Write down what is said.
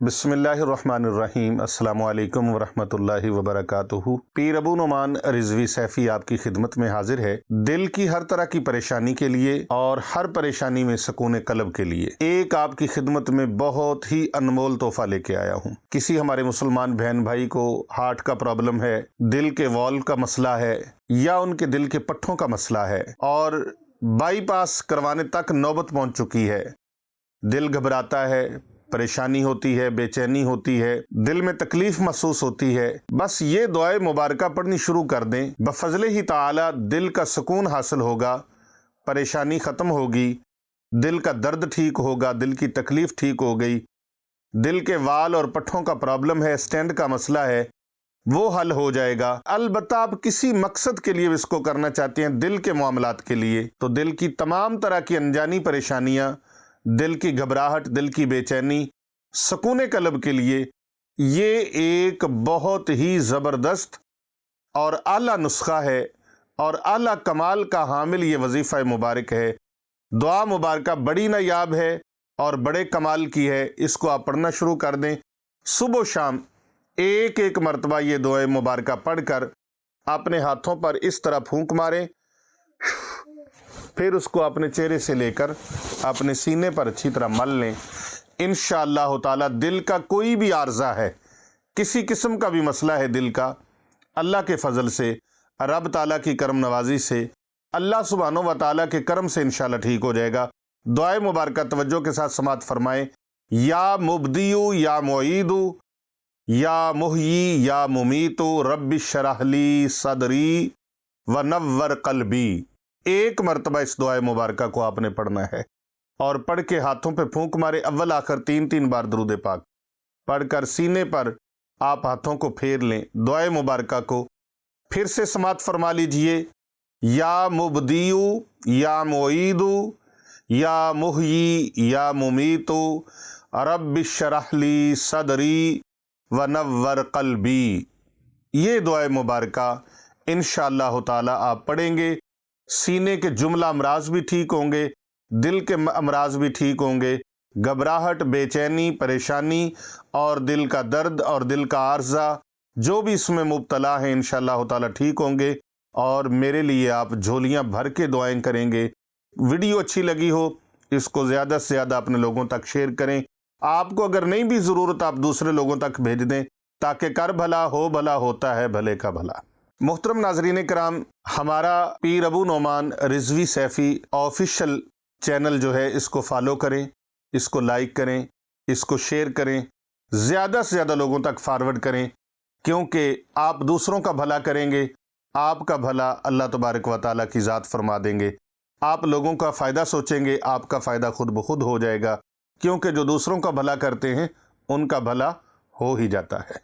बिस्मिल्लाहिर्रहमानिर्रहीम। अस्सलामु अलैकुम वरहमतुल्लाहि वबरकातुहू। पीर अबू नुमान रिजवी सैफ़ी आपकी खिदमत में हाजिर है, दिल की हर तरह की परेशानी के लिए और हर परेशानी में सुकून कल्ब के लिए एक आपकी खिदमत में बहुत ही अनमोल तोहफा लेके आया हूँ। किसी हमारे मुसलमान बहन भाई को हार्ट का प्रॉब्लम है, दिल के वॉल का मसला है, या उनके दिल के पट्ठों का मसला है और बाईपास करवाने तक नौबत पहुँच चुकी है, दिल घबराता है, परेशानी होती है, बेचैनी होती है, दिल में तकलीफ महसूस होती है, बस ये दुआए मुबारका पढ़नी शुरू कर दें, बफजले ही ताला दिल का सुकून हासिल होगा, परेशानी ख़त्म होगी, दिल का दर्द ठीक होगा, दिल की तकलीफ ठीक हो गई, दिल के वाल और पट्ठों का प्रॉब्लम है, स्टेंट का मसला है, वो हल हो जाएगा। अलबत्ता आप किसी मकसद के लिए इसको करना चाहते हैं, दिल के मामलात के लिए, तो दिल की तमाम तरह की अनजानी परेशानियाँ, दिल की घबराहट, दिल की बेचैनी, सुकून कल्ब के लिए ये एक बहुत ही ज़बरदस्त और आला नुस्खा है और आला कमाल का हामिल ये वजीफ़ा मुबारक है। दुआ मुबारका बड़ी नायाब है और बड़े कमाल की है। इसको आप पढ़ना शुरू कर दें, सुबह शाम एक एक मरतबा ये दुआ मुबारका पढ़कर अपने हाथों पर इस तरह फूंक मारें, फिर उसको अपने चेहरे से लेकर अपने सीने पर अच्छी तरह मल लें। इंशाअल्लाह ताला दिल का कोई भी आर्जा है, किसी किस्म का भी मसला है दिल का, अल्लाह के फजल से, रब ताला की करम नवाजी से, अल्लाह सुब्हानो व ताला के करम से इंशाअल्लाह ठीक हो जाएगा। दुआ मुबारका तवज्जो के साथ समात फरमाएं। या मुब्दियु या मुईदु या मुहयी या मुमीतु रब्बि शरह ली सदरी व नव्वर कल्बी। एक मरतबा इस दुआ मुबारका को आपने पढ़ना है और पढ़ के हाथों पे फूंक मारे, अव्वल आखिर 3-3 बार दरूद पाक पढ़कर सीने पर आप हाथों को फेर लें। दुआ मुबारका को फिर से समात फरमा लीजिए। या मुब्दियु या मुईदु या मुहयी या मुमीतु रब्बि शरह ली सदरी व नव्वर कल्बी। ये दुआ मुबारका इंशाअल्लाह ताला आप पढ़ेंगे, सीने के जुमला अमराज भी ठीक होंगे, दिल के अमराज भी ठीक होंगे, घबराहट, बेचैनी, परेशानी और दिल का दर्द और दिल का आर्जा जो भी इसमें मुब्तला है इंशाअल्लाह ताला ठीक होंगे और मेरे लिए आप झोलियां भर के दुआएं करेंगे। वीडियो अच्छी लगी हो इसको ज़्यादा से ज़्यादा अपने लोगों तक शेयर करें। आपको अगर नहीं भी ज़रूरत आप दूसरे लोगों तक भेज दें, ताकि कर भला हो भला होता है भले का भला। मोहतरम नाज़रीन कराम, हमारा पीर अबू नुमान रिजवी सैफ़ी ऑफिशियल चैनल जो है इसको फॉलो करें, इसको लाइक करें, इसको शेयर करें, ज़्यादा से ज़्यादा लोगों तक फॉरवर्ड करें, क्योंकि आप दूसरों का भला करेंगे, आपका भला अल्लाह तबारक व तआला की ज़ात फरमा देंगे। आप लोगों का फ़ायदा सोचेंगे, आपका फ़ायदा खुद ब खुद हो जाएगा, क्योंकि जो दूसरों का भला करते हैं उनका भला हो ही जाता है।